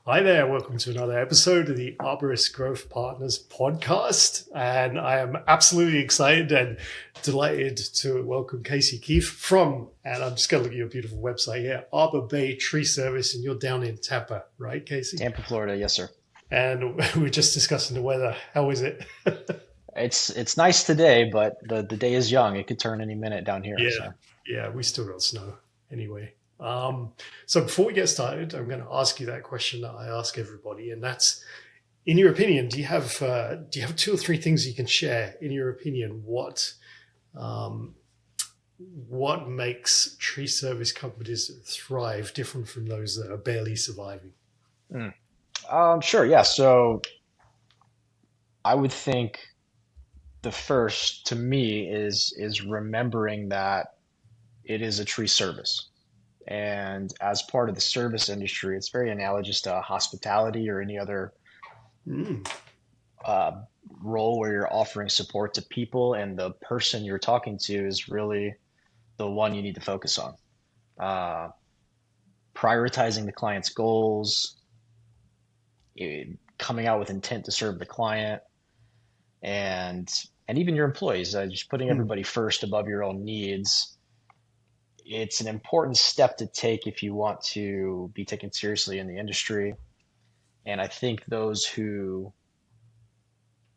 Hi there, welcome to another episode of the Arborist Growth Partners podcast. And I am absolutely excited and delighted to welcome Kacy Keeffe from, and I'm just going to look at your beautiful website here, Arbor Bay Tree Service, and you're down in Tampa, right, Kacy? Tampa, Florida. Yes, sir. And we're just discussing the weather. How is it? It's nice today, but the day is young. It could turn any minute down here. Yeah, So yeah, we still got snow anyway. So before we get started, I'm going to ask you that question that I ask everybody, and that's, in your opinion, do you have two or three things you can share? In your opinion, um, what makes tree service companies that thrive different from those that are barely surviving? mm. Sure, yeah. So I would think the first to me is remembering that it is a tree service. And as part of the service industry, it's very analogous to hospitality or any other Mm, uh, role where you're offering support to people, and the person you're talking to is really the one you need to focus on. Uh, Prioritizing the client's goals, coming out with intent to serve the client, and even your employees, just putting mm, everybody first above your own needs. It's an important step to take if you want to be taken seriously in the industry. And I think those who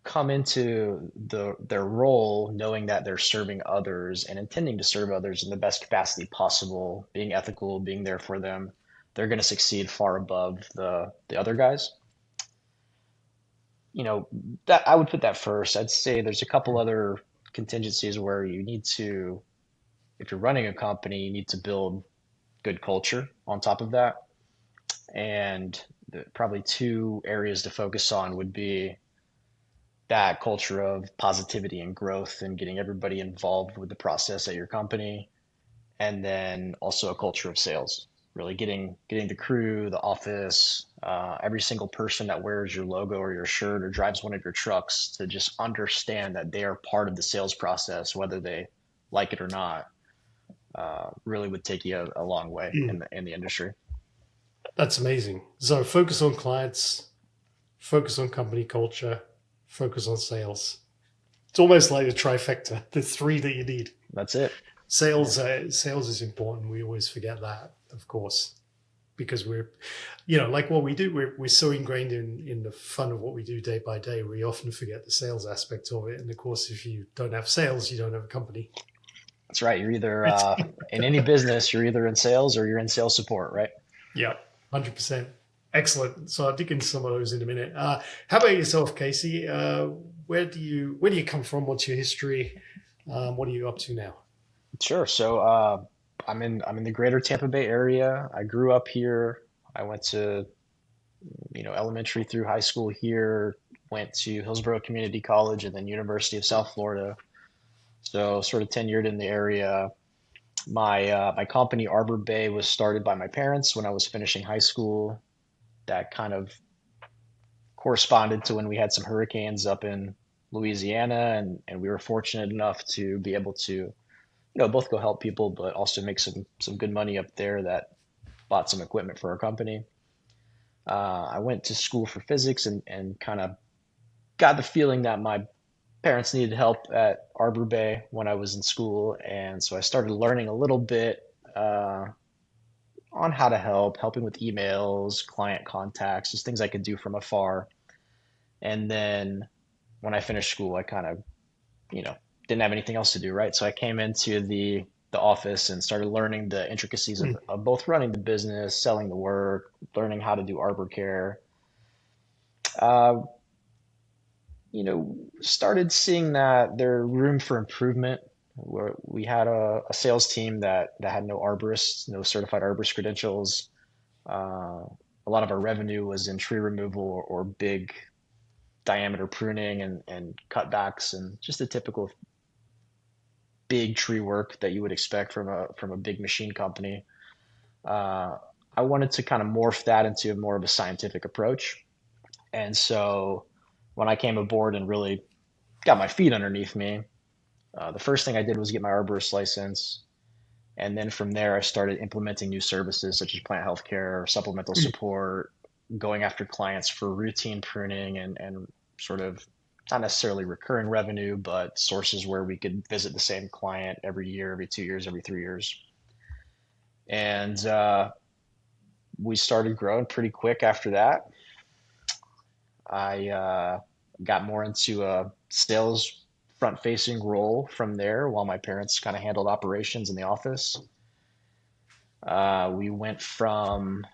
come into their role knowing that they're serving others and intending to serve others in the best capacity possible, being ethical, being there for them, they're going to succeed far above the other guys. You know, that I would put that first. I'd say there's a couple mm, other contingencies where you need to, if you're running a company, you need to build good culture on top of that. And probably two areas to focus on would be that culture of positivity and growth and getting everybody involved with the process at your company, and then also a culture of sales, really getting the crew, the office, every single person that wears your logo or your shirt or drives one of your trucks to just understand that they are part of the sales process, whether they like it or not. Really would take you a long way mm. in the industry. That's amazing. So focus on clients, focus on company culture, focus on sales. It's almost like a trifecta, the three that you need. That's it. Yeah. Sales is important. We always forget that, of course, because we're like what we do. We're so ingrained in the fun of what we do day by day. We often forget the sales aspect of it. And of course, if you don't have sales, you don't have a company. That's right. You're either Right? in any business, you're either in sales or you're in sales support, right? Yeah, 100%. Excellent. So I'll dig into some of those in a minute. How about yourself, Kacy? Where do you come from? What's your history? What are you up to now? Sure. So I'm in the greater Tampa Bay area. I grew up here. I went to, elementary through high school here, went to Hillsborough Community College and then University of South Florida. So sort of tenured in the area. My company Arbor Bay was started by my parents when I was finishing high school. That kind of corresponded to when we had some hurricanes up in Louisiana, and we were fortunate enough to be able to, both go help people, but also make some good money up there that bought some equipment for our company. I went to school for physics and kind of got the feeling that my parents needed help at Arbor Bay when I was in school. And so I started learning a little bit on how to helping with emails, client contacts, just things I could do from afar. And then when I finished school, I kind of, you know, didn't have anything else to do, right? So I came into the office and started learning the intricacies Mm, of both running the business, selling the work, learning how to do arbor care. Uh, Started seeing that there room for improvement. Where we had a sales team that had no arborists, no certified arborist credentials. A lot of our revenue was in tree removal or big diameter pruning and cutbacks and just the typical big tree work that you would expect from a big machine company. Uh, I wanted to kind of morph that into more of a scientific approach. And so when I came aboard and really got my feet underneath me, the first thing I did was get my arborist license. And then from there, I started implementing new services such as plant health care, supplemental mm, support, going after clients for routine pruning and sort of not necessarily recurring revenue, but sources where we could visit the same client every year, every 2 years, every 3 years. And we started growing pretty quick after that. I got more into a sales front facing role from there while my parents kind of handled operations in the office. We went from,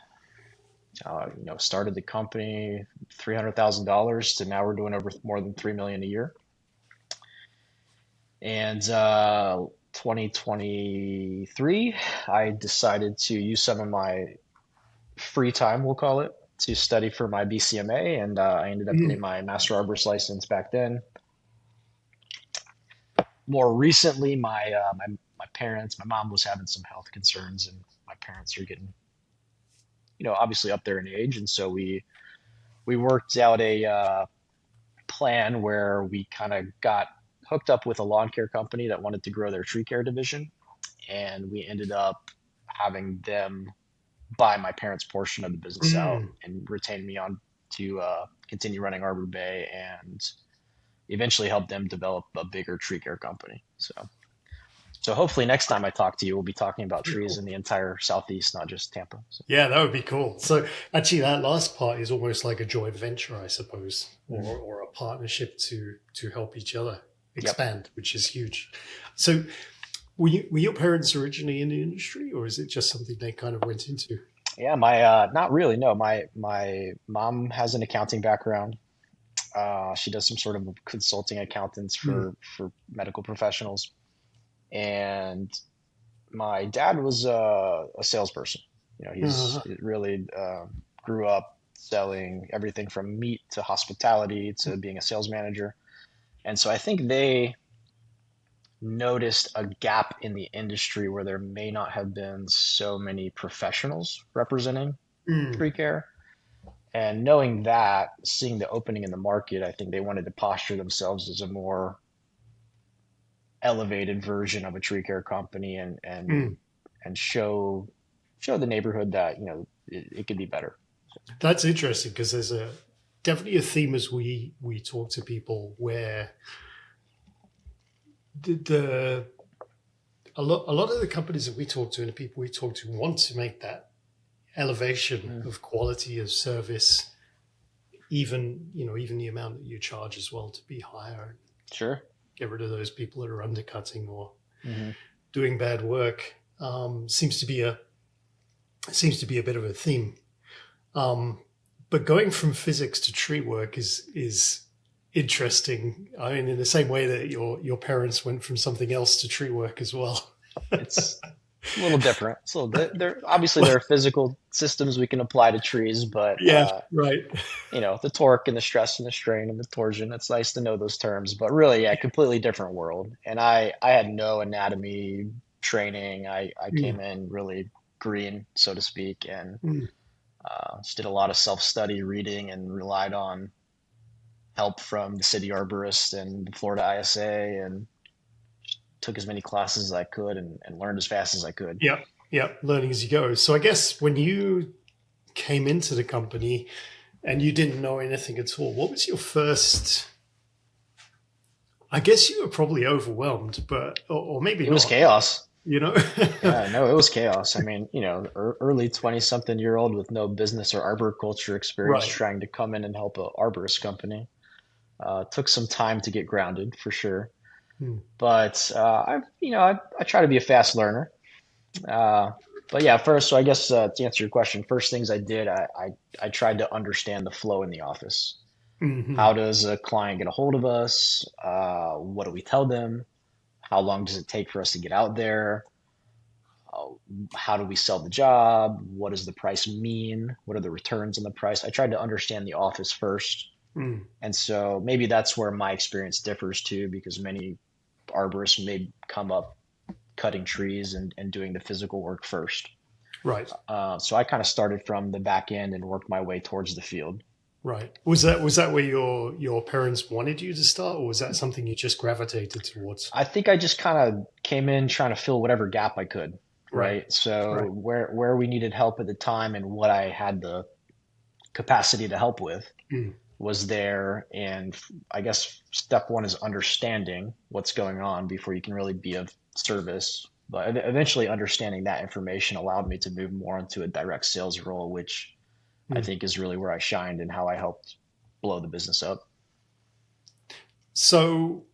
started the company $300,000 to now we're doing over more than 3 million a year. And 2023, I decided to use some of my free time, we'll call it, to study for my BCMA, and I ended up getting Mm. my Master Arborist license back then. More recently, my parents, my mom was having some health concerns, and my parents are getting, obviously up there in age, and so we worked out a plan where we kind of got hooked up with a lawn care company that wanted to grow their tree care division, and we ended up having them buy my parents' portion of the business out Mm. and retain me on to continue running Arbor Bay and eventually help them develop a bigger tree care company. So hopefully next time I talk to you, we'll be talking about Very trees cool. in the entire Southeast, not just Tampa. So, Yeah, that would be cool. So actually, that last part is almost like a joint venture, I suppose, mhm. or a partnership to help each other Yep. expand, which is huge. So were your parents originally in the industry, or is it just something they kind of went into? Yeah, my not really. No, my mom has an accounting background. She does some sort of consulting accountants Mm. for medical professionals, and my dad was a salesperson. He's Uh, it really grew up selling everything from meat to hospitality to being a sales manager. And so I think they noticed a gap in the industry where there may not have been so many professionals representing mm. tree care. And knowing that, seeing the opening in the market, I think they wanted to posture themselves as a more elevated version of a tree care company Mm. and show the neighborhood that it could be better. That's interesting because there's a definitely a theme as we talk to people where the a lot of the companies that we talk to and the people we talk to want to make that elevation Mm, of quality of service, even the amount that you charge as well, to be higher, sure. get rid of those people that are undercutting or Hmm. doing bad work. Seems to be a bit of a theme. But going from physics to tree work is interesting. I mean, in the same way that your parents went from something else to tree work as well. It's a little different. It's a little bit. There are physical systems we can apply to trees, but Yeah, right. the torque and the stress and the strain and the torsion. It's nice to know those terms, but really, yeah, completely different world. And I had no anatomy training. I Mm, came in really green, so to speak, and mm. just did a lot of self-study reading and relied on help from the city arborist and the Florida ISA and took as many classes as I could and learned as fast as I could. Yeah, yeah, learning as you go. So I guess when you came into the company and you didn't know anything at all, what was your first? I guess you were probably overwhelmed, but or maybe It was not. chaos. You know, Yeah, no, it was chaos. I mean, early 20-something-year-old with no business or arboriculture experience right? trying to come in and help a arborist company. Took some time to get grounded for sure. Hmm. But I try to be a fast learner. Uh, but yeah, first, so I guess to answer your question, first things I did, I tried to understand the flow in the office. Hmm. How does a client get a hold of us? What do we tell them? How long does it take for us to get out there? Uh, how do we sell the job? What does the price mean? What are the returns on the price? I tried to understand the office first. Mm. And so maybe that's where my experience differs too, because many arborists may come up cutting trees and doing the physical work first. Right, So I kind of started from the back end and worked my way towards the field. right. Was that where your parents wanted you to start, or was that something you just gravitated towards? I think I just kind of came in trying to fill whatever gap I could, Right, right? So right. where we needed help at the time and what I had capacity to help with Mm. was there. And I guess step one is understanding what's going on before you can really be of service. But eventually understanding that information allowed me to move more into a direct sales role, which I Mm. think is really where I shined and how I helped blow the business up. So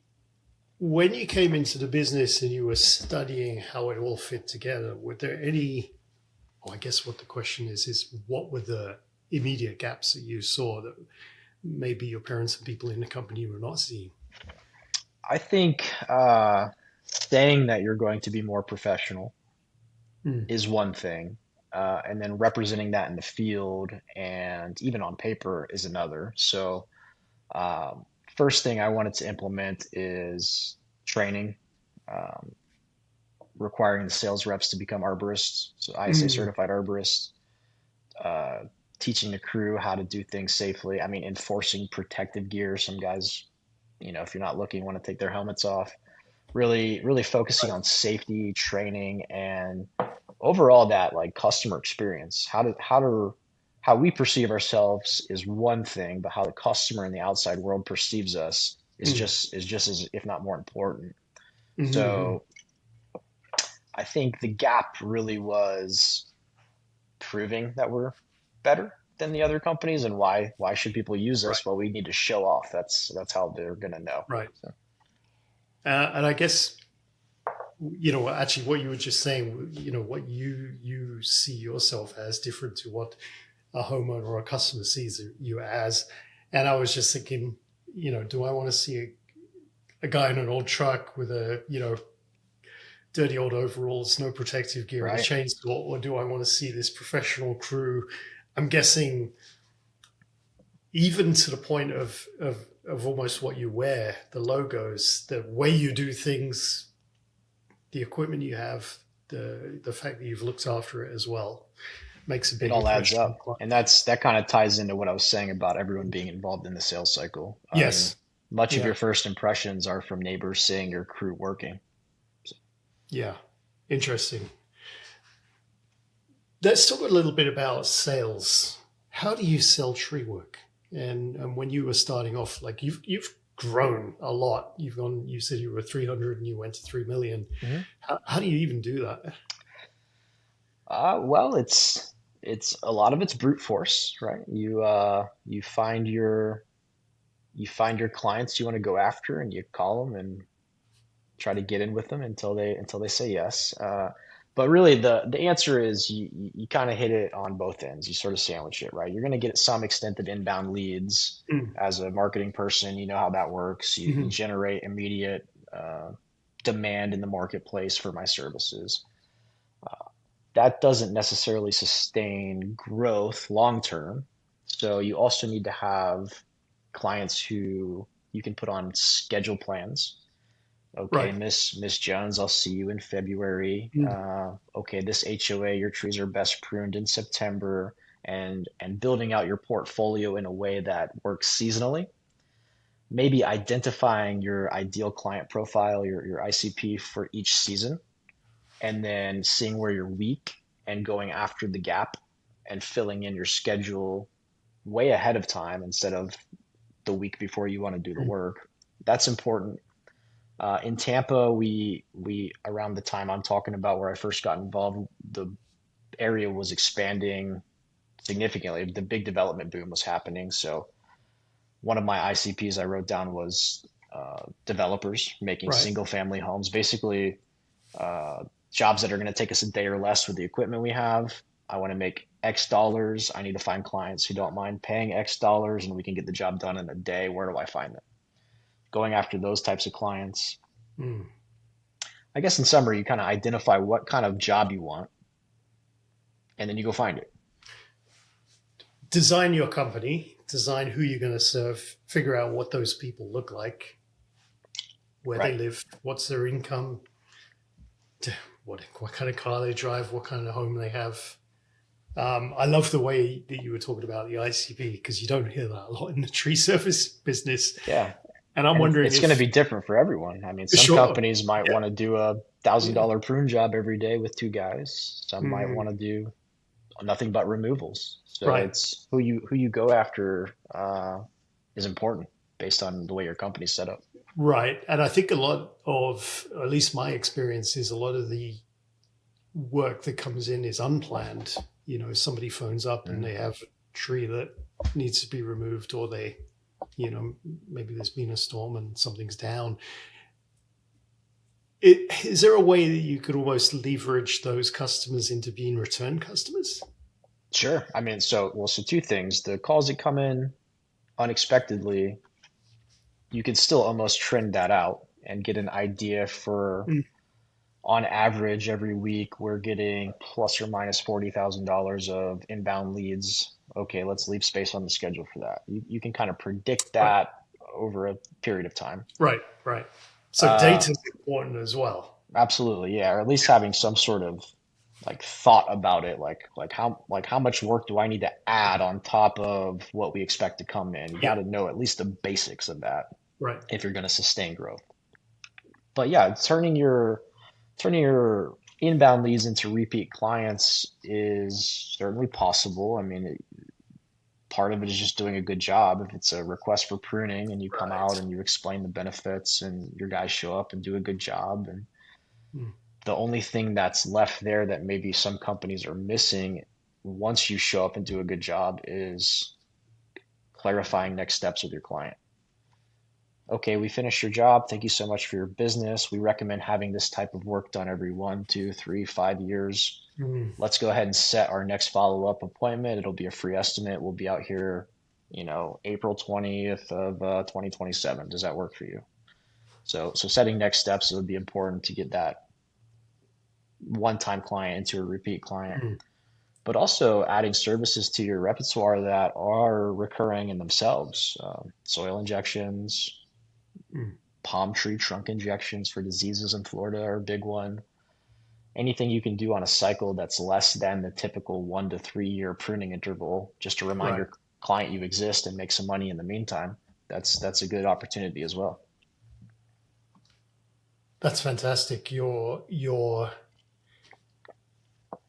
when you came into the business and you were studying how it all fit together, were there any, I guess what the question is what were the immediate gaps that you saw that maybe your parents and people in the company were not seeing? I think saying that you're going to be more professional Mm. is one thing. And then representing that in the field and even on paper is another. So, um, first thing I wanted to implement is training, um, requiring the sales reps to become arborists. So, ISA Mm. certified arborists, uh, teaching the crew how to do things safely. I mean, enforcing protective gear. Some guys, if you're not looking, want to take their helmets off. Really focusing on safety training and overall that like customer experience. How we perceive ourselves is one thing, but how the customer in the outside world perceives us Mm. is just as if not more important. Mm-hmm. So I think the gap really was proving that we're better than the other companies, and why should people use Right. us? Well, we need to show off. That's how they're gonna know. Right. So, And I guess actually what you were just saying, what you see yourself as different to what a homeowner or a customer sees you as. And I was just thinking, do I want to see a guy in an old truck with a dirty old overalls, no protective gear, and a right. chainsaw, or do I want to see this professional crew? I'm guessing even to the point of almost what you wear, the logos, the way you do things, the equipment you have, the fact that you've looked after it as well makes a It big all adds impression on up. clients. And that kind of ties into what I was saying about everyone being involved in the sales cycle. I mean, Yes. much of Yeah. your first impressions are from neighbors seeing your crew working. So, Yeah. Interesting. Let's talk a little bit about sales. How do you sell tree work? And when you were starting off, like you've grown a lot. You said you were 300 and you went to 3 million. mhm. How do you even do that? Well, it's a lot of it's brute force, right? You find your clients you want to go after, and you call them and try to get in with them until they say yes. But really, the answer is you kind of hit it on both ends. You sort of sandwich it, right? You're going to get some extent of inbound leads Mm. as a marketing person. You know how that works. You Mhm. generate immediate demand in the marketplace for my services. That doesn't necessarily sustain growth long term. So you also need to have clients who you can put on schedule plans. Okay, Right. Miss Jones, I'll see you in February. Mm. Okay, this HOA, your trees are best pruned in September, and building out your portfolio in a way that works seasonally. Maybe identifying your ideal client profile, your ICP for each season, and then seeing where you're weak and going after the gap and filling in your schedule way ahead of time instead of the week before you want to do the Mm. work. That's important. In Tampa, we around the time I'm talking about where I first got involved, the area was expanding significantly. The big development boom was happening. So one of my ICPs I wrote down was developers making Right. single family homes, basically uh, jobs that are going to take us a day or less with the equipment we have. I want to make X dollars. I need to find clients who don't mind paying X dollars, and we can get the job done in a day. Where do I find them? Going after those types of clients. Mm. I guess in summary, you kind of identify what kind of job you want, and then you go find it. Design your company, design who you're going to serve, figure out what those people look like, where they Right. live, what's their income, what kind of car they drive, what kind of home they have. I love the way that you were talking about the ICP because you don't hear that a lot in the tree service business. Yeah. And I'm And wondering it's going to if, be different for everyone. I mean, some sure, companies might yeah, want to do a thousand yeah. dollar prune job every day with two guys. Some might Mm. want to do nothing but removals. So Right. it's who you go after is important based on the way your company's set up. Right. And I think a lot of, at least my experience is a lot of the work that comes in is unplanned. Somebody phones up and Mm. they have a tree that needs to be removed, or maybe there's been a storm and something's down. Is there a way that you could almost leverage those customers into being return customers? Sure. I mean, so two things. The calls that come in unexpectedly, you can still almost trend that out and get an idea for, Mm. on average, every week we're getting plus or minus $40,000 of inbound leads. Okay, let's leave space on the schedule for that. You can kind of predict Right. that over a period of time. Right. Right. So Uh, data is important as well. Absolutely, yeah, or at least having some sort of like thought about it, like how much work do I need to add on top of what we expect to come in? You got Yeah. to know at least the basics of that Right. if you're going to sustain growth. But yeah, turning your inbound leads into repeat clients is certainly possible. I mean, part of it is just doing a good job. If it's a request for pruning and you come out Right. and you explain the benefits and your guys show up and do a good job, and Mm. the only thing that's left there that maybe some companies are missing once you show up and do a good job is clarifying next steps with your client. Okay, we finished your job. Thank you so much for your business. We recommend having this type of work done every 1, 2, 3, 5 years. Mm. Let's go ahead and set our next follow-up appointment. It'll be a free estimate. We'll be out here, April 20th of 2027. Does that work for you? So setting next steps, it would be important to get that one-time client into a repeat client, Mm. but also adding services to your repertoire that are recurring in themselves. Soil injections, Mm. palm tree trunk injections for diseases in Florida are a big one. Anything you can do on a cycle that's less than the typical 1 to 3 year pruning interval, just to remind Right. your client you exist and make some money in the meantime. That's a good opportunity as well. That's fantastic.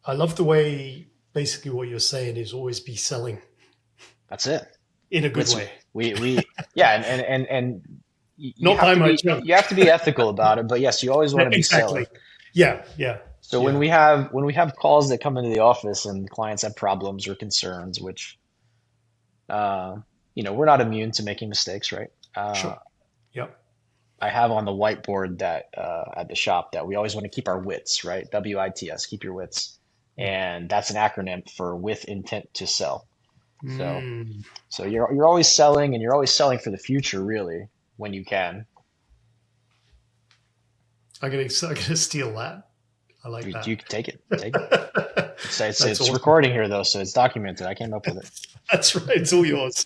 I love the way basically what you're saying is always be selling That's it. in a good It's way. we yeah, and you Not have buy to my be junk. you have to be ethical about it, but yes, you always want to be selling. Exactly. Yeah. Yeah. So when Yeah. we have calls that come into the office and clients have problems or concerns, which uh, we're not immune to making mistakes, right? Sure. Yep. I have on the whiteboard that at the shop that we always want to keep our wits, right? WITS, keep your wits, Mm. and that's an acronym for with intent to sell. So Mm. so you're always selling, and you're always selling for the future, really, when you can. I'm gonna steal that. I like You that. can take it, take it. It's That's it's awesome. recording here though, so it's documented. I came up with it. That's right. It's all yours.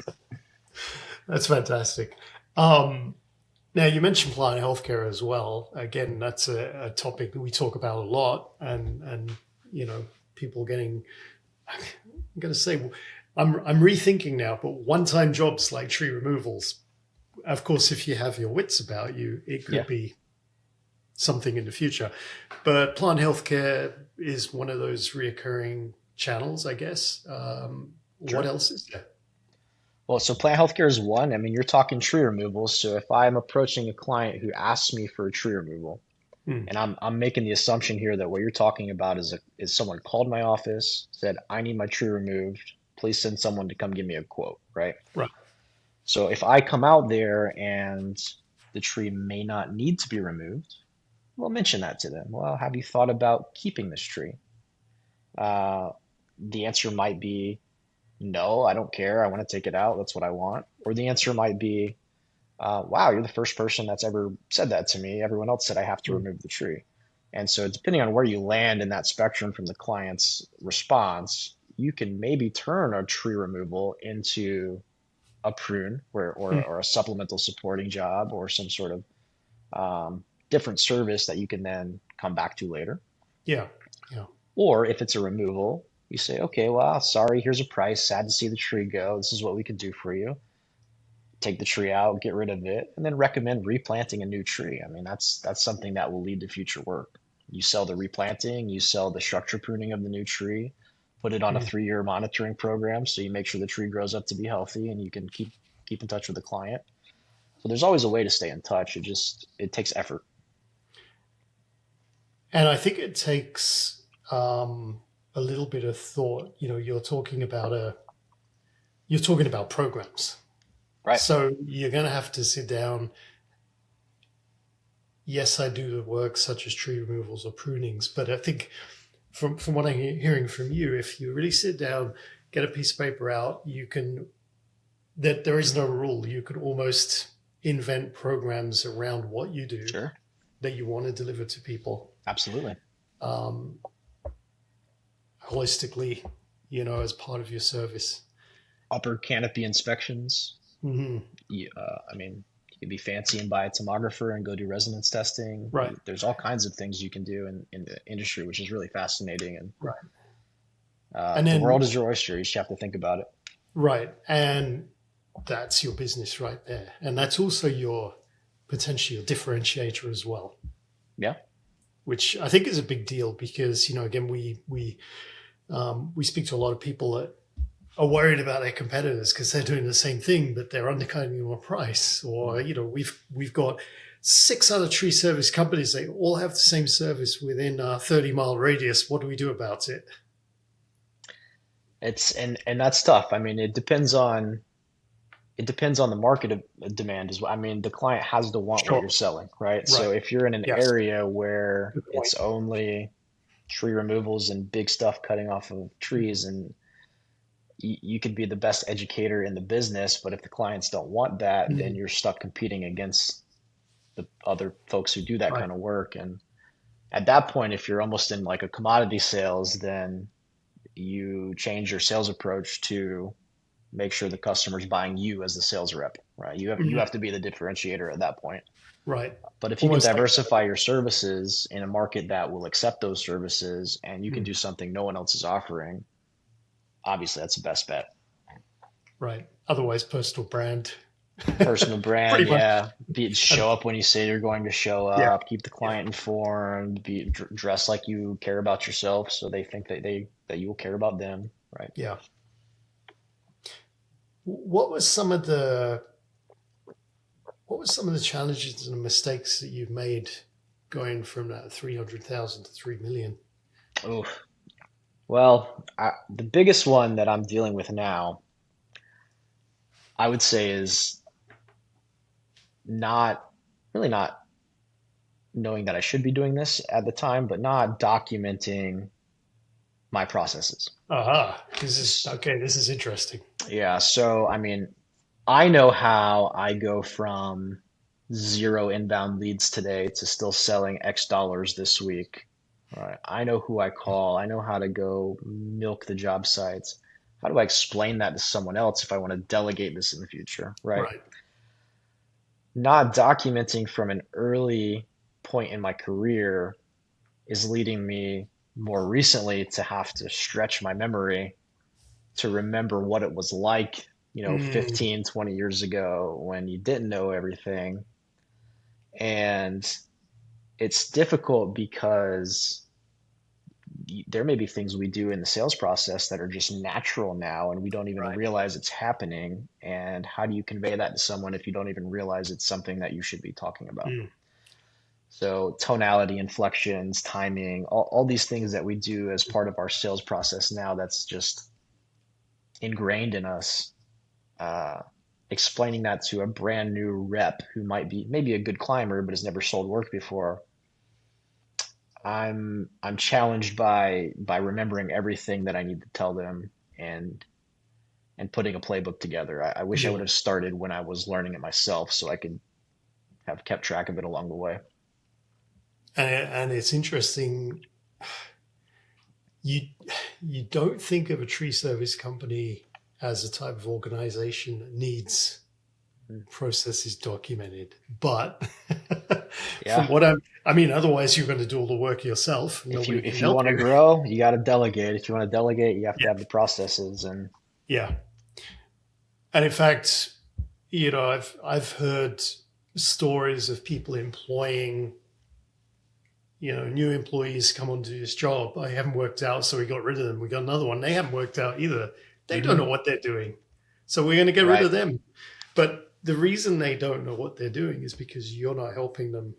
That's fantastic. Um, Now, you mentioned client healthcare as well. Again, that's a topic that we talk about a lot, and people getting. I'm going to say, I'm rethinking now, but one-time jobs like tree removals. Of course, if you have your wits about you, it Yeah, could be something in the future. But plant healthcare is one of those reoccurring channels, I guess. What sure. else is there? Well, so plant healthcare is one. I mean, you're talking tree removal. So if I'm approaching a client who asks me for a tree removal, Hmm. and I'm making the assumption here that what you're talking about is someone called my office, said, I need my tree removed. Please send someone to come give me a quote, right? Right. So if I come out there and the tree may not need to be removed, we'll mention that to them. Well, have you thought about keeping this tree? Uh, the answer might be no, I don't care. I want to take it out. That's what I want. Or the answer might be, wow, you're the first person that's ever said that to me. Everyone else said I have to Hmm. remove the tree. And so, depending on where you land in that spectrum from the client's response, you can maybe turn a tree removal into a prune Hmm. or a supplemental supporting job or some sort of different service that you can then come back to later. Yeah. Yeah. Or if it's a removal, you say, okay, well, sorry, here's a price. Sad to see the tree go. This is what we could do for you. Take the tree out, get rid of it, and then recommend replanting a new tree. I mean, that's something that will lead to future work. You sell the replanting, you sell the structure pruning of the new tree. put it on a Mm. 3-year monitoring program. So you make sure the tree grows up to be healthy and you can keep in touch with the client. So there's always a way to stay in touch. It takes effort. And I think it takes a little bit of thought. You're talking about programs. Right. So you're going to have to sit down. Yes, I do the work such as tree removals or prunings, but I think from what I'm hearing from you, if you really sit down, get a piece of paper out, that there is no rule. You could almost invent programs around what you do Sure. that you want to deliver to people Absolutely. um, holistically, as part of your service. Upper canopy inspections. Hmm. I mean, you can be fancy and buy a tomographer and go do resonance testing. Right, There's all kinds of things you can do in the industry, which is really fascinating. And right. And the world then, is your oyster. You just have to think about it. right. And that's your business right there. And that's also potentially your differentiator as well, Yeah. which I think is a big deal because, again, we speak to a lot of people that are worried about their competitors because they're doing the same thing, but they're undercutting them on price. Or, we've got 6 other tree service companies. They all have the same service within a 30-mile radius. What do we do about it? And that's tough. I mean, it depends on the market demand as well. I mean, the client has to want what Sure. you're selling, right? Right. So if you're in an Yes. area where Good point. it's only tree removals and big stuff cutting off of trees, and you could be the best educator in the business, but if the clients don't want that, then Mm. you're stuck competing against the other folks who do that Right. kind of work. And at that point, if you're almost in like a commodity sales, then you change your sales approach to make sure the customer's buying you as the sales rep, right? You Mhm. have to be the differentiator at that point. Right. But if you can Almost like diversify your services in a market that will accept those services and you can mm, do something no one else is offering, obviously that's the best bet. right. Otherwise, personal brand. Personal brand, Pretty much. yeah. And Show up when you say you're going to show yeah. up. Keep the Yeah. client informed. Dress like you care about yourself, so they think that you will care about them, right? Yeah. What was some of the what were some of the challenges and mistakes that you've made going from that 300,000 to 3 million? Oh, well, the biggest one that I'm dealing with now, I would say, is not really not knowing that I should be doing this at the time, but not documenting my processes. Aha. This is okay. This is interesting. Yeah, so I mean, I know how I go from 0 inbound leads today to still selling X dollars this week. Right. I know who I call. I know how to go milk the job sites. How do I explain that to someone else if I want to delegate this in the future? Right. Right. Not documenting from an early point in my career is leading me more recently to have to stretch my memory to remember what it was like, Mm, 15, 20 years ago when you didn't know everything. And it's difficult because there may be things we do in the sales process that are just natural now and we don't even right. realize it's happening. And how do you convey that to someone if you don't even realize it's something that you should be talking about? Mm, So tonality, inflections, timing, all these things that we do as part of our sales process now, that's just ingrained in us. Uh, Explaining that to a brand new rep who might be maybe a good climber but has never sold work before, I'm challenged by remembering everything that I need to tell them and putting a playbook together. I wish I yeah. would have started when I was learning it myself so I could have kept track of it along the way. And it's interesting. You you don't think of a tree service company as a type of organization that needs Mm. processes documented. But from Yeah. what I mean, otherwise you're going to do all the work yourself. If you Nobody can if you help want to you. grow, you got to delegate. If you want to delegate, you have to Yeah. have the processes. And Yeah. And in fact, I've heard stories of people employing new employees come onto this job. I haven't worked out, so we got rid of them. We got another one. They haven't worked out either. They don't know Hmm. what they're doing. So we're going to get rid Right. of them. But the reason they don't know what they're doing is because you're not helping them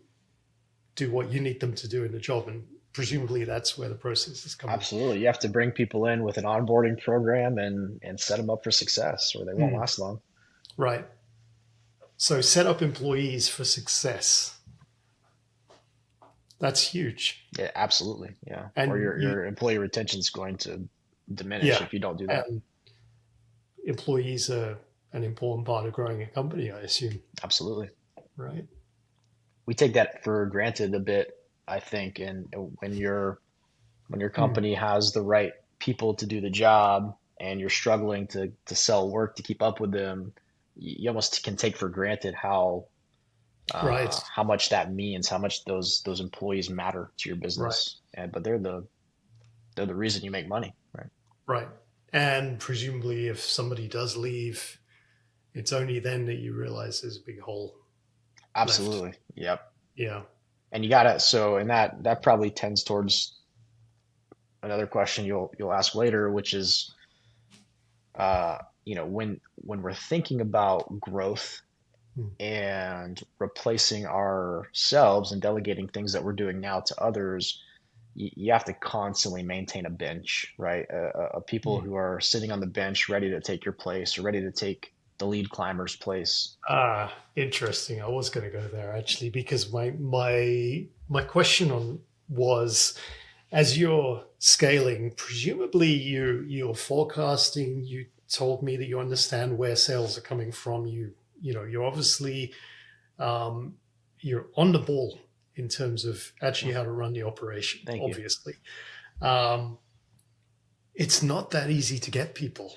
do what you need them to do in the job. And presumably that's where the process is coming. Absolutely. You have to bring people in with an onboarding program and set them up for success, or they won't Mm, last long. right. So set up employees for success. That's huge. Yeah, absolutely. Yeah. Or And your employee retention is going to diminish yeah, if you don't do that. and employees are an important part of growing a company, I assume, Absolutely. right? We take that for granted a bit, I think, and when your Mm, company has the right people to do the job and you're struggling to sell work to keep up with them, you almost can take for granted right, how much that means, how much those employees matter to your right, business. And but they're the reason you make money, right? right. And presumably, if somebody does leave, it's only then that you realize there's a big hole left. Absolutely. Yep. Yeah. And you gotta so and that probably tends towards another question you'll ask later, which is when we're thinking about growth Mm, and replacing ourselves and delegating things that we're doing now to others, you have to constantly maintain a bench, right? People mm. who are sitting on the bench ready to take your place or ready to take the lead climber's place. Ah, interesting. I was going to go there actually because my question on was as you're scaling, presumably you're forecasting. You told me that you understand where sales are coming from. You're obviously um, you're on the ball in terms of actually how to run the operation. Thank you. Obviously, um, it's not that easy to get people.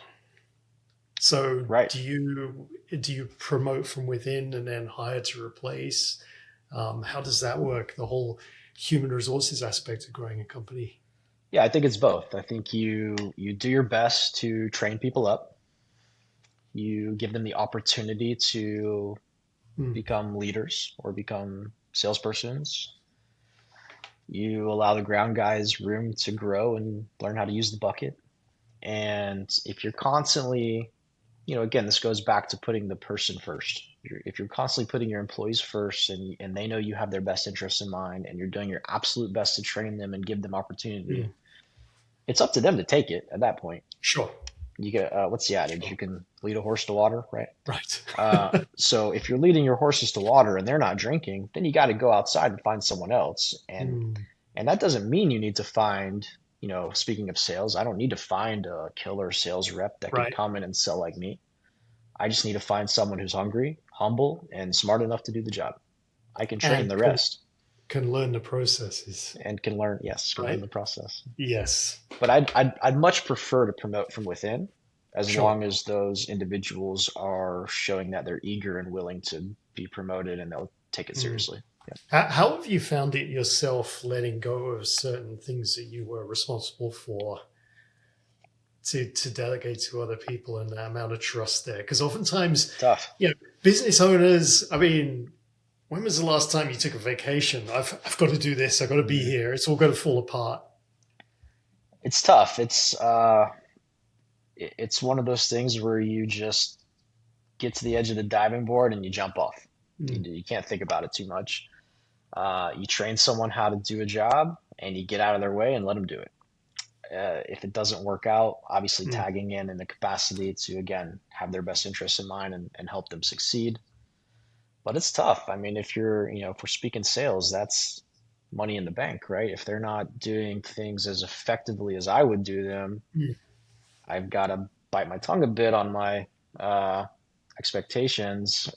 So Right. do you promote from within and then hire to replace? How does that work? The whole human resources aspect of growing a company. Yeah, I think it's both. I think you do your best to train people up. You give them the opportunity to Mm, become leaders or become salespersons. You allow the ground guys room to grow and learn how to use the bucket. And if you're constantly, again, this goes back to putting the person first. If you're constantly putting your employees first and they know you have their best interests in mind and you're doing your absolute best to train them and give them opportunity, mm, it's up to them to take it at that point. sure, You get, what's the adage? sure, You can lead a horse to water, right? right. So if you're leading your horses to water and they're not drinking, then you got to go outside and find someone else. Mm, And that doesn't mean you need to find, speaking of sales, I don't need to find a killer sales rep that can right, come in and sell like me. I just need to find someone who's hungry, humble, and smart enough to do the job. I can train and the can rest can learn the processes, and can learn, yes, can learn right? the process. Yes, But I'd much prefer to promote from within as sure. long as those individuals are showing that they're eager and willing to be promoted and they'll take it Mm. seriously. Yeah. How have you found it yourself letting go of certain things that you were responsible for to delegate to other people and the amount of trust there? Because oftentimes, Tough. business owners, I mean, when was the last time you took a vacation? I've got to do this. I've got to be Mm. here. It's all going to fall apart. It's tough. It's one of those things where you just get to the edge of the diving board and you jump off. Mm, You can't think about it too much. You train someone how to do a job and you get out of their way and let them do it. If it doesn't work out, obviously mm, tagging in the capacity to, again, have their best interests in mind and help them succeed. But it's tough. I mean, if we're speaking sales, that's money in the bank, right? If they're not doing things as effectively as I would do them, mm. I've got to bite my tongue a bit on my uh, expectations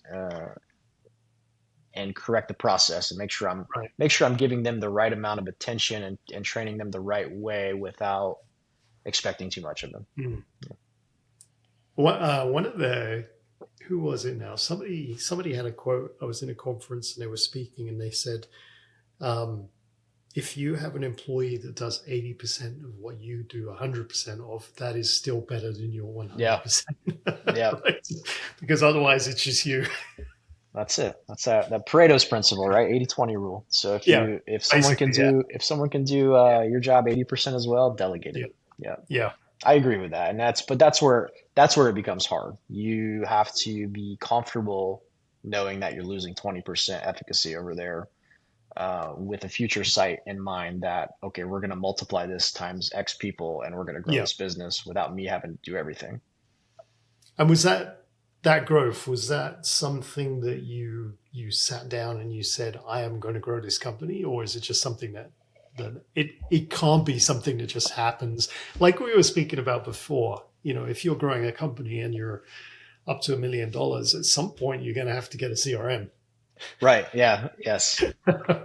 and correct the process and Right. make sure I'm giving them the right amount of attention and training them the right way without expecting too much of them. Mm. One of the who was it now? Somebody had a quote. I was in a conference and they were speaking and they said, um, if you have an employee that does 80% of what you do 100% of, that is still better than your Yeah, 100%. yeah, Right? Because otherwise it's just you. That's it. That's that Pareto's principle, right? 80-20 rule. So Yeah, if someone can basically, yeah, do your job 80% as well, delegate yeah, it. Yeah. yeah, I agree with that. And that's where it becomes hard. You have to be comfortable knowing that you're losing 20% efficacy over there, with a future site in mind that, okay, we're going to multiply this times X people and we're going to grow yeah. this business without me having to do everything. And was that growth, was that something that you sat down and you said, I am going to grow this company, or is it just something that it can't be something that just happens? Like we were speaking about before, if you're growing a company and you're up to $1 million, at some point you're going to have to get a CRM, Right. Yeah. Yes.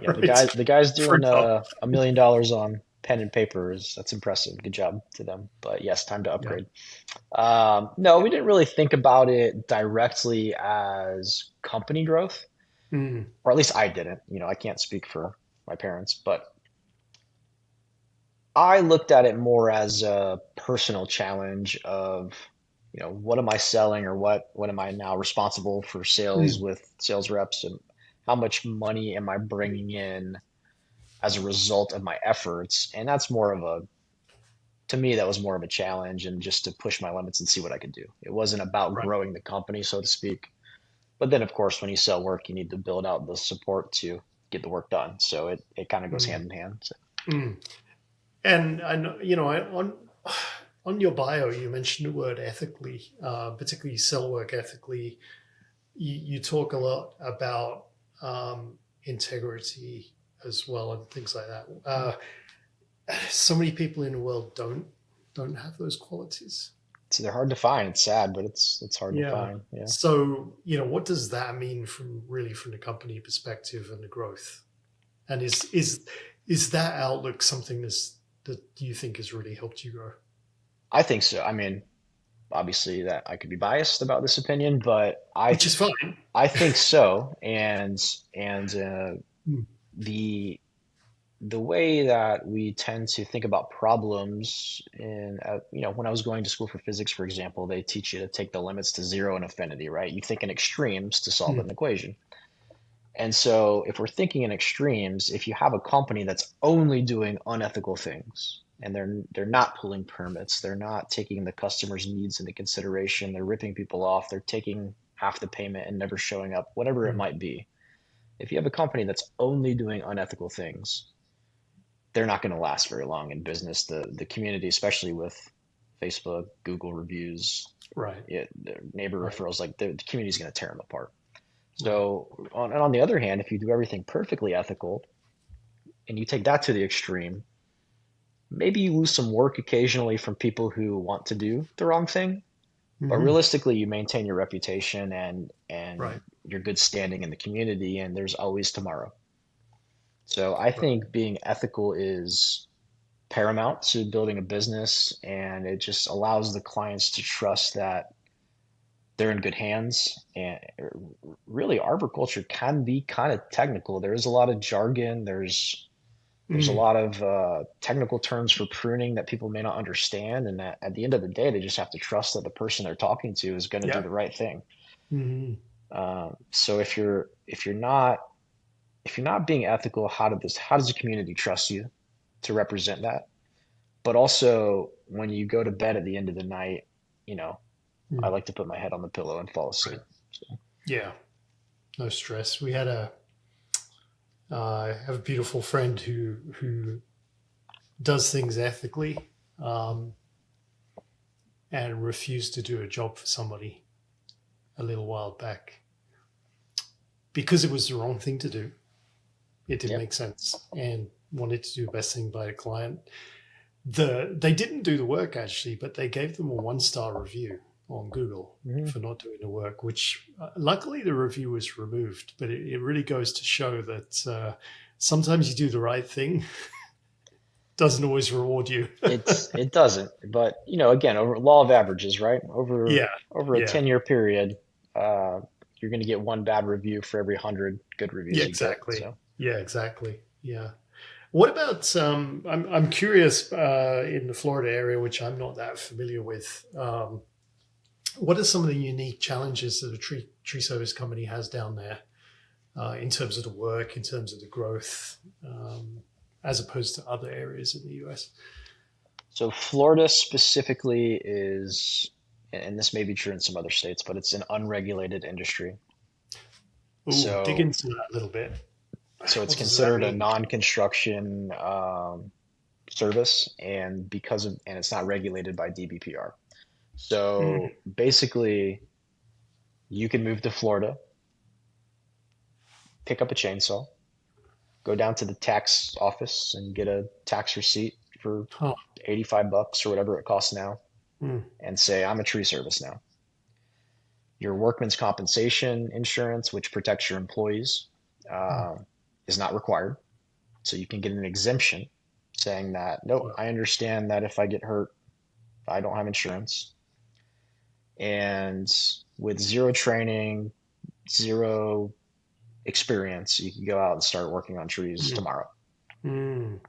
Yeah. right? The guys For a doing job. $1 million on pen and paper is that's impressive. Good job to them. But yes, time to Yeah. upgrade. No, we didn't really think about it directly as company growth, Mm, or at least I didn't. I can't speak for my parents, but I looked at it more as a personal challenge of, what am I selling, or what am I now responsible for sales mm, with sales reps, and how much money am I bringing in as a result of my efforts? And that's more of a to me, that was more of a challenge and just to push my limits and see what I could do. It wasn't about right. growing the company, so to speak. But then, of course, when you sell work, you need to build out the support to get the work done. So it kind of goes Mm, hand in hand. So, mm. And I know, on your bio, you mentioned the word ethically, particularly cell work ethically. You talk a lot about integrity as well and things like that. So many people in the world don't have those qualities. so they're hard to find. It's sad, but it's hard to Yeah. find. Yeah. So, what does that mean from the company perspective and the growth? And is that outlook something that you think has really helped you grow? I think so. I mean, obviously that I could be biased about this opinion, but Which is fine. I think so. And Mm, the the way that we tend to think about problems in, when I was going to school for physics, for example, they teach you to take the limits to zero and infinity, right? You think in extremes to solve mm, an equation. And so if we're thinking in extremes, if you have a company that's only doing unethical things and they're not pulling permits, they're not taking the customer's needs into consideration, they're ripping people off, they're taking half the payment and never showing up, whatever it mm. might be. If you have a company that's only doing unethical things, they're not going to last very long in business. The community, especially with Facebook, Google reviews, Right, the neighbor right, referrals, like the community is going to tear them apart. right. So on the other hand, if you do everything perfectly ethical and you take that to the extreme, maybe you lose some work occasionally from people who want to do the wrong thing. But Hmm. realistically, you maintain your reputation and Right, your good standing in the community, and there's always tomorrow. So I right. think being ethical is paramount to building a business, and it just allows the clients to trust that they're in good hands. And really, arboriculture can be kind of technical. There is a lot of jargon. There's a Mm, lot of technical terms for pruning that people may not understand, and that at the end of the day, they just have to trust that the person they're talking to is going to do yeah. the right thing. Hmm. So if you're not being ethical, how does the community trust you to represent that? But also, when you go to bed at the end of the night, you know, I Mm, like to put my head on the pillow and fall right. asleep. So, Yeah. No stress. I have a beautiful friend who does things ethically, um, and refused to do a job for somebody a little while back because it was the wrong thing to do. It didn't yep. make sense, and wanted to do the best thing by the client. They didn't do the work actually, but they gave them a 1-star review on Google Mhm. for not doing the work, which luckily the review was removed. But it really goes to show that sometimes you do the right thing doesn't always reward you. It doesn't, but again, over law of averages, right? Yeah, Over a yeah, 10-year period, uh, you're going to get one bad review for every 100 good yeah, reviews you get. exactly. So, Yeah, exactly. Yeah. What about? I'm curious in the Florida area, which I'm not that familiar with. What are some of the unique challenges that a tree service company has down there in terms of the work, in terms of the growth, as opposed to other areas in the US? So Florida specifically is, and this may be true in some other states, but it's an unregulated industry. Ooh, dig So into that a little bit. so it's What does that considered a mean? non-construction service, and it's not regulated by DBPR. Mm, So basically, you can move to Florida, pick up a chainsaw, go down to the tax office and get a tax receipt for huh, 85 bucks or whatever it costs now, mm, and say, I'm a tree service now. Your workman's compensation insurance, which protects your employees, mm. uh, is not required. So you can get an exemption saying that, nope, Well, I understand that if I get hurt, I don't have insurance. And with zero training, zero experience, you can go out and start working on trees mm, tomorrow. mm,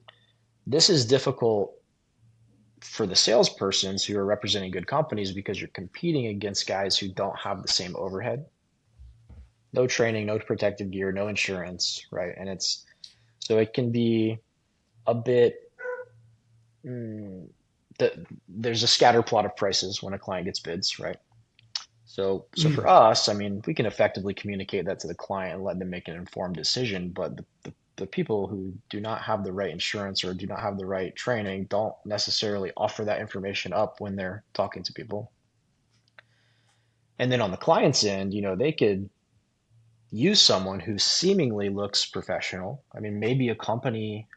This is difficult for the salespersons who are representing good companies because you're competing against guys who don't have the same overhead, no training, no protective gear, no insurance, right? And so it can be a bit, mm, there's a scatter plot of prices when a client gets bids, right? So for mm. us, I mean, we can effectively communicate that to the client and let them make an informed decision, but the people who do not have the right insurance or do not have the right training don't necessarily offer that information up when they're talking to people. And then on the client's end, they could use someone who seemingly looks professional. I mean, maybe a company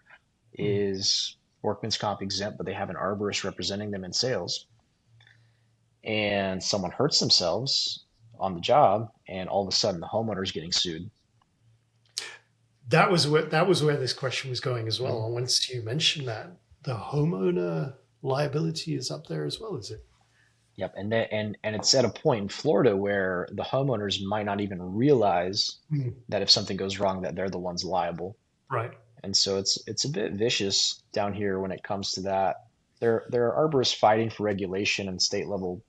Mm. is workman's comp exempt, but they have an arborist representing them in sales, and someone hurts themselves on the job, and all of a sudden the homeowner is getting sued. That was where this question was going as Mhm. well. And once you mentioned that, the homeowner liability is up there as well, is it? Yep, and it's at a point in Florida where the homeowners might not even realize Mm. that if something goes wrong, that they're the ones liable. Right. And so it's a bit vicious down here when it comes to that. There are arborists fighting for regulation and state level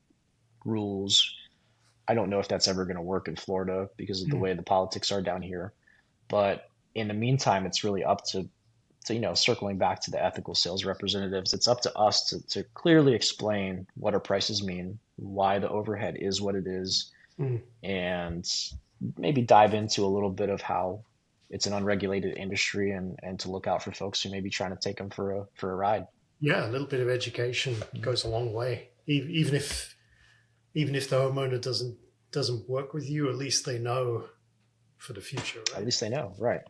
rules. I don't know if that's ever going to work in Florida because of the Mm. way the politics are down here. But in the meantime, it's really up to circling back to the ethical sales representatives, it's up to us to clearly explain what our prices mean, why the overhead is what it is, Mm. and maybe dive into a little bit of how it's an unregulated industry, and to look out for folks who may be trying to take them for a ride. Yeah, a little bit of education Mhm. goes a long way. Even if the homeowner doesn't work with you, at least they know for the future, At right? least they know, right?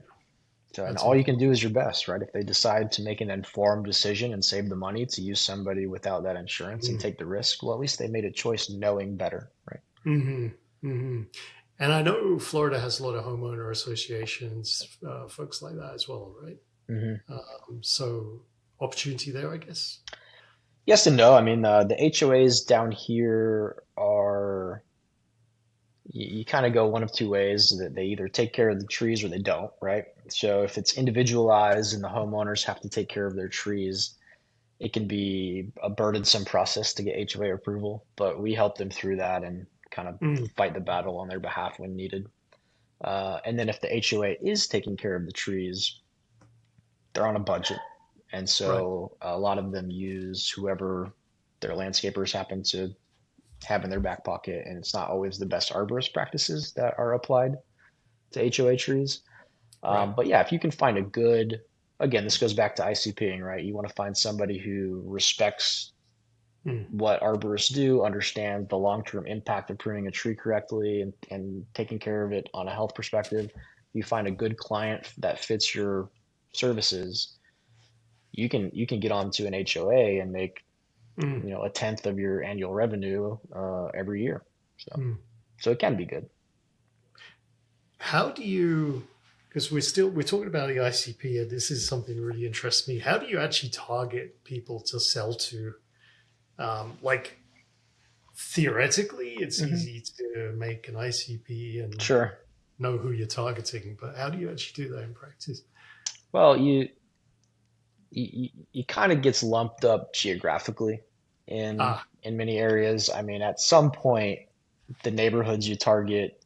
So, and That's all you can important. do is your best, right? If they decide to make an informed decision and save the money to use somebody without that insurance and Mm. take the risk, well, at least they made a choice knowing better, right? Hmm. Hmm. And I know Florida has a lot of homeowner associations, folks like that as well, right? Hmm. So opportunity there, I guess. Yes and no. I mean, the HOAs down here are, you kind of go one of two ways, that they either take care of the trees or they don't, right? So if it's individualized and the homeowners have to take care of their trees, it can be a burdensome process to get HOA approval, but we help them through that and kind of Mm. fight the battle on their behalf when needed. And then if the HOA is taking care of the trees, they're on a budget. And Right. so a lot of them use whoever their landscapers happen to have in their back pocket. And it's not always the best arborist practices that are applied to HOA trees. Right. But yeah, if you can find a good, again, this goes back to ICPing, right? You want to find somebody who respects Mm. what arborists do, understand the long-term impact of pruning a tree correctly, and taking care of it on a health perspective. You find a good client that fits your services, you can get onto an HOA and make Mm. a tenth of your annual revenue every year. So Mm. so it can be good. How do you? Because we're talking about the ICP, and this is something that really interests me. How do you actually target people to sell to? Like theoretically, it's Hmm. easy to make an ICP and Sure. know who you're targeting, but how do you actually do that in practice? Well, you kind of gets lumped up geographically in Ah. in many areas. I mean, at some point, the neighborhoods you target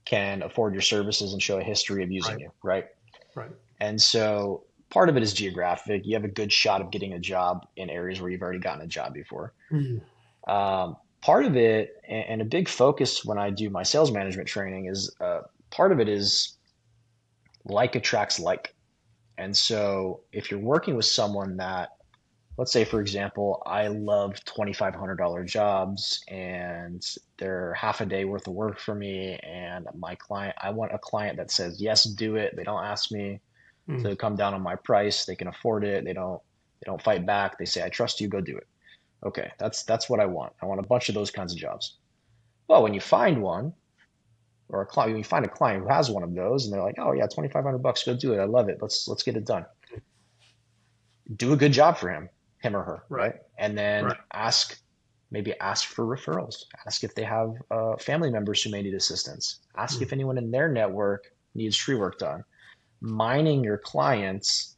can afford your services and show a history of using Right. you, right? Right. And so part of it is geographic. You have a good shot of getting a job in areas where you've already gotten a job before. Mm. Part of it, and a big focus when I do my sales management training is part of it is like attracts like. And so if you're working with someone that, let's say, for example, I love $2,500 jobs and they're half a day worth of work for me, and I want a client that says, yes, do it. They don't ask me Mm. to come down on my price. They can afford it. They don't fight back. They say, I trust you, go do it. Okay, that's what I want. I want a bunch of those kinds of jobs. Well, when you find one or a client, when you find a client who has one of those and they're like, oh yeah, 2,500 bucks, go do it. I love it. Let's get it done. Do a good job for him or her, Right. right? And then Right. maybe ask for referrals. Ask if they have family members who may need assistance. Ask Mm. if anyone in their network needs tree work done. Mining your clients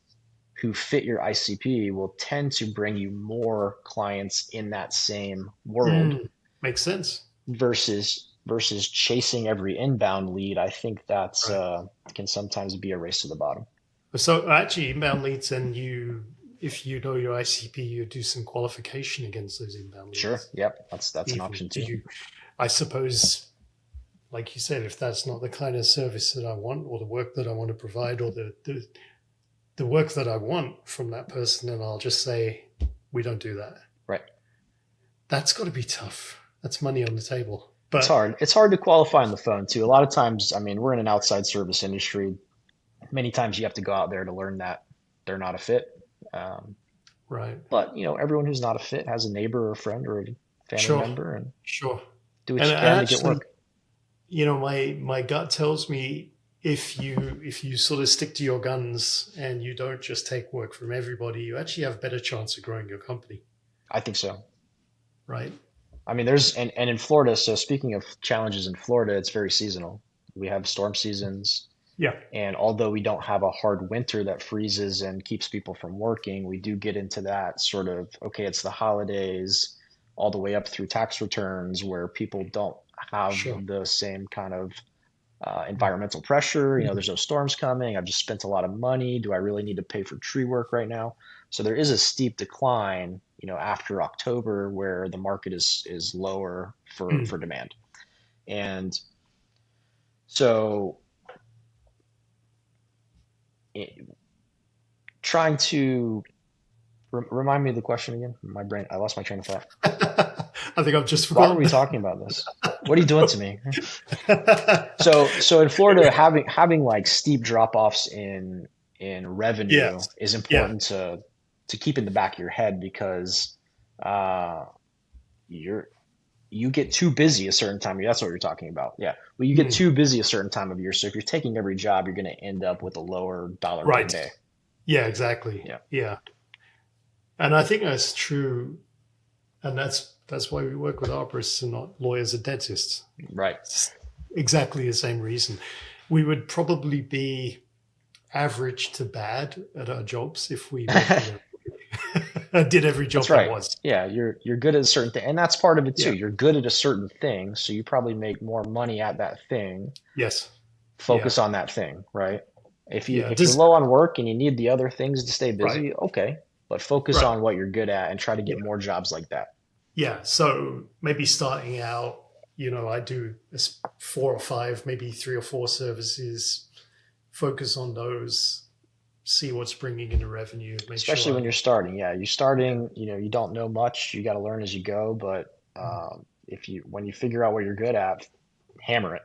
who fit your ICP will tend to bring you more clients in that same world Mm. Makes sense. versus chasing every inbound lead. I think that's Right. can sometimes be a race to the bottom. So actually, inbound leads, and if you know your ICP, you do some qualification against those inbound Sure. leads. Yep. That's an Even option do too. you, I suppose, like you said, if that's not the kind of service that I want, or the work that I want to provide, or the work that I want from that person, then I'll just say, we don't do that. Right. That's got to be tough. That's money on the table. It's But hard. It's hard to qualify on the phone too. A lot of times, I mean, we're in an outside service industry. Many times you have to go out there to learn that they're not a fit. Um, right, but everyone who's not a fit has a neighbor or a friend or a family sure, member, and sure. do what And you can to get actually, work. my gut tells me if you sort of stick to your guns and you don't just take work from everybody, you actually have a better chance of growing your company, I think so. right? I mean, there's and in Florida. So speaking of challenges in Florida, it's very seasonal. We have storm seasons. Yeah, And although we don't have a hard winter that freezes and keeps people from working, we do get into that sort of, okay, it's the holidays all the way up through tax returns where people don't have sure. the same kind of environmental pressure. Mhm. There's no storms coming. I've just spent a lot of money. Do I really need to pay for tree work right now? So there is a steep decline, after October where the market is lower Mm. for demand. And so it, trying to remind me of the question again. My brain, I lost my train of thought. I think I've just Why were we forgotten. talking about this? What are you doing to me? So in Florida, having like steep drop-offs in revenue Yes. is Yeah. important to keep in the back of your head because uh, you're you get too busy a certain time of year. That's what you're talking about. Yeah. Well, you get Mm. too busy a certain time of year. So if you're taking every job, you're going to end up with a lower dollar per Right. day. Yeah, exactly. Yeah. Yeah. And I think that's true. And that's why we work with arborists and not lawyers and dentists. Right. It's exactly the same reason. We would probably be average to bad at our jobs if we worked with did every job That's there right. was. Yeah, you're good at a certain thing, and that's part of it too. Yeah. You're good at a certain thing, so you probably make more money at that thing. Yes. Yeah. Focus on that thing, right? Yeah. If you're low on work and you need the other things to stay Right. busy, okay, but focus Right. on what you're good at and try to Yeah. get more jobs like that. Yeah. So maybe starting out, I do 4 or 5, maybe 3 or 4 services, focus on those, see what's bringing in the revenue, make sure Especially when you're starting. Yeah, you're yeah. starting, you don't know much. You got to learn as you go, but if you when you figure out what you're good at, hammer it.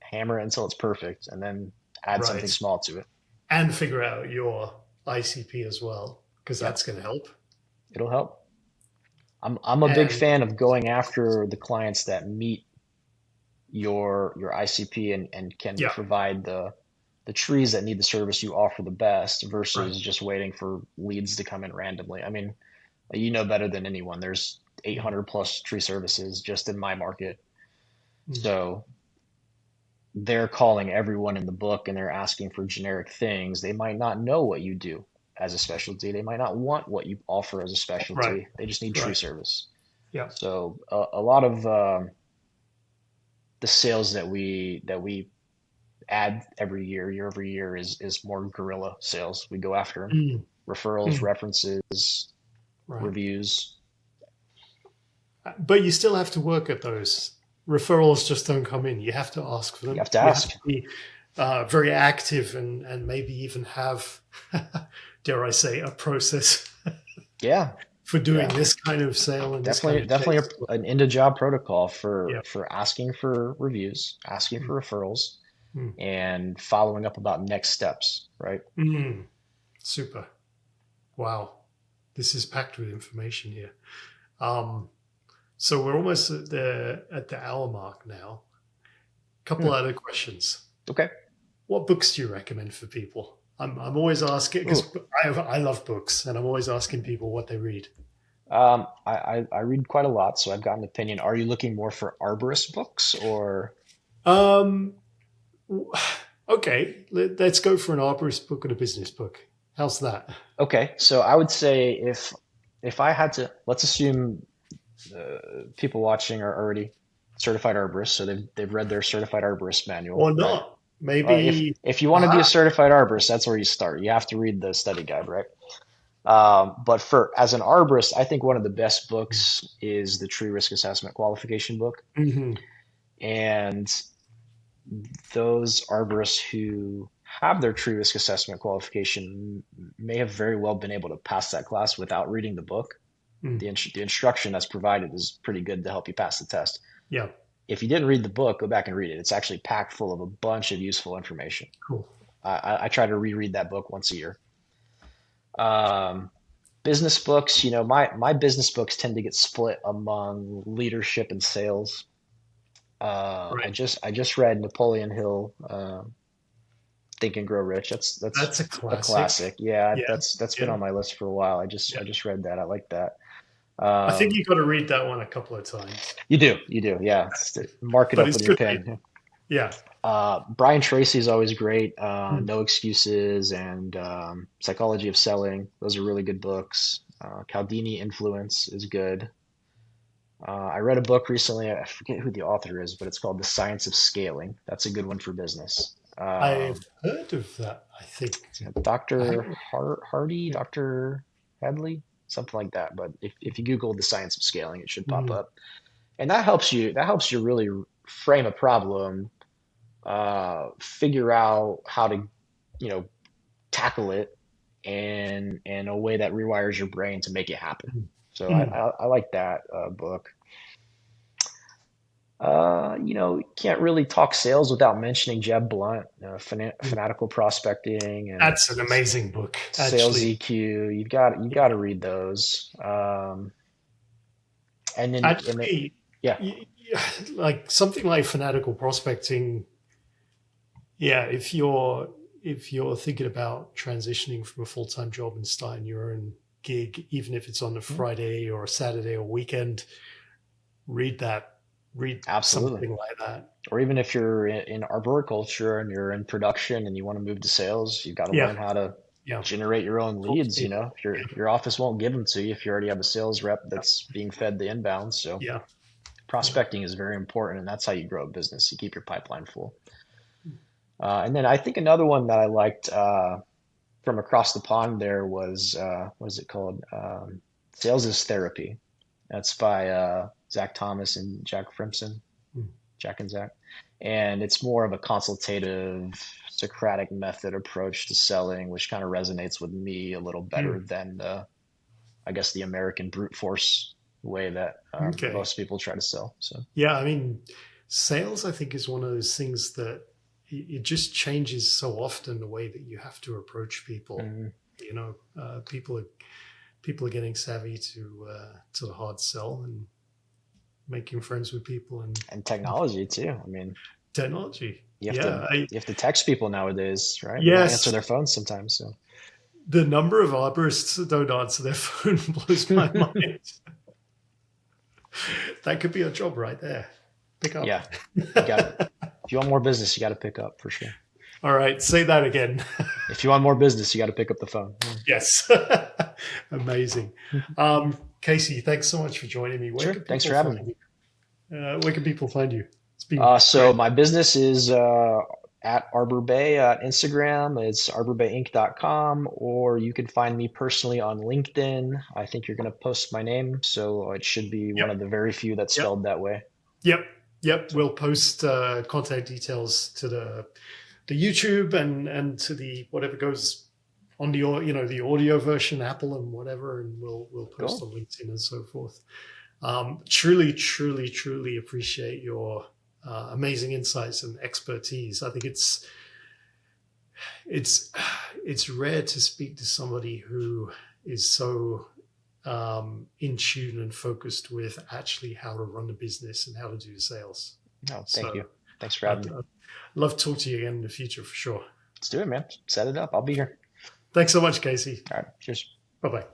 Hammer it until it's perfect, and then add something Right. small to it. And figure out your ICP as well, because Yeah, that's going to help. it'll help. I'm a big And fan of going after the clients that meet your ICP and can yeah, provide the trees that need the service you offer the best right. versus just waiting for leads to come in randomly. I mean, you know better than anyone. There's Mm, 800 plus tree services just in my market. mm, So they're calling everyone in the book and they're asking for generic things. They might not know what you do. as a specialty. They might not want what you offer as a Right. specialty. They just need tree Right. service. Yeah. So a lot of the sales that we add every year over year, is more guerrilla sales. We go after them. Mm, Referrals, mm, references, right. reviews. But you still have to work at those. Referrals just don't come in. You have to ask for You them. have to You have ask. to be very active and maybe even have, dare I say, a process Yeah, for doing yeah. this kind of sale in this kind Definitely, of definitely case. an into job protocol Yeah. for asking for reviews, asking Mm, for referrals, mm, and following up about next steps, right? mm. Super. Wow. This is packed with information here. Um, so we're almost at the hour mark now. Couple Hmm. other questions. Okay. What books do you recommend for people? I'm always asking Ooh. because I love books, and I'm always asking people what they read. I read quite a lot, so I've got an opinion. Are you looking more for arborist books or? Um, okay, let's go for an arborist book and a business book. How's that? Okay, so I would say if I had to, let's assume people watching are already certified arborists, so they've read their certified arborist manual, Or right? not? If Maybe. if you want to be a Aha. certified arborist, that's where you start. You have to read the study guide, right? But for as an arborist, I think one of the best books is the tree risk assessment qualification book. Mm-hmm. And those arborists who have their tree risk assessment qualification may have very well been able to pass that class without reading the book. Mm. The instruction that's provided is pretty good to help you pass the test. Yeah. If you didn't read the book, go back and read it. It's actually packed full of a bunch of useful information. Cool. I try to reread that book once a year. Um, Business books, my business books tend to get split among leadership and sales. Right. I just read Napoleon Hill, Think and Grow Rich. That's That's a a classic. classic. Yeah, Yeah. that's been Yeah. on my list for a while. Yeah. I just read that. I like that. I think Um, you got to read that one a couple of times, you do. Yeah, mark it but up it's with your good reading. pen. Yeah. Brian Tracy is always great. Mm. No Excuses and Psychology of Selling. Those are really good books. Cialdini Influence is good. I read a book recently. I forget who the author is, but it's called The Science of Scaling. That's a good one for business. I've heard of that. I think I Dr. haven't. Hardy, Yeah. Dr. Hadley, something like that. But if you Google The Science of Scaling, it should pop Mm. up. And that helps you really frame a problem, figure out how to, you know, tackle it in a way that rewires your brain to make it happen. Mm. So Mm. I like that book. Can't really talk sales without mentioning Jeb Blunt, Mm. Fanatical Prospecting and That's an amazing book, Sales actually. EQ. You've got to read those. And then Actually, yeah, like something like fanatical prospecting. Yeah, if you're thinking about transitioning from a full time job and starting your own gig, even if it's on a Mhm. Friday or a Saturday or weekend, read that. Read Absolutely. something like that. Or even if you're in arboriculture and you're in production and you want to move to sales, you've got to Yeah, learn how to yeah. generate your own Talk to leads. people. If your office won't give them to you if you already have a sales rep Yeah, that's being fed the inbound. So yeah, yeah. prospecting is very important, and that's how you grow a business. You keep your pipeline full. And then I think another one that I liked from across the pond there was what is it called? Sales is Therapy. That's by Zach Thomas and Jack Frimson, Mm. Jack and Zach. And it's more of a consultative, Socratic method approach to selling, which kind of resonates with me a little better Mm. than I guess, the American brute force way that Okay. most people try to sell. So, Yeah, I mean, sales, I think, is one of those things that it just changes so often the way that you have to approach people. mhm. You know, people are getting savvy to the hard sell and making friends with people And technology too. I mean, technology. you have to Yeah, I, you have to text people nowadays, right? They don't answer yes, their phones sometimes. So, the number of arborists that don't answer their phone blows my mind. That could be a job right there. Pick up. yeah, you got to if you want more business, you got to pick up for sure. All right, say that again. If you want more business, you got to pick up the phone. Yes. Amazing. Kacy, thanks so much for joining me. Where Sure. can Thanks people for having me. find you? Where can people find you? It's been So great. my business is at Arbor Bay at Instagram. It's arborbayinc.com, or you can find me personally on LinkedIn. I think you're going to post my name, so it should be one Yep. of the very few that's Yep. spelled that way. Yep. Yep. So We'll post contact details to the YouTube and to the whatever goes on the the audio version, Apple and whatever, and we'll post cool. on LinkedIn and so forth. Truly, truly, truly appreciate your amazing insights and expertise. I think it's rare to speak to somebody who is so in tune and focused with actually how to run a business and how to do sales. No, thank So you. Thanks for having me. I'd love to talk to you again in the future for sure. Let's do it, man. Set it up. I'll be here. Thanks so much, Kacy. All right. Cheers. Bye bye.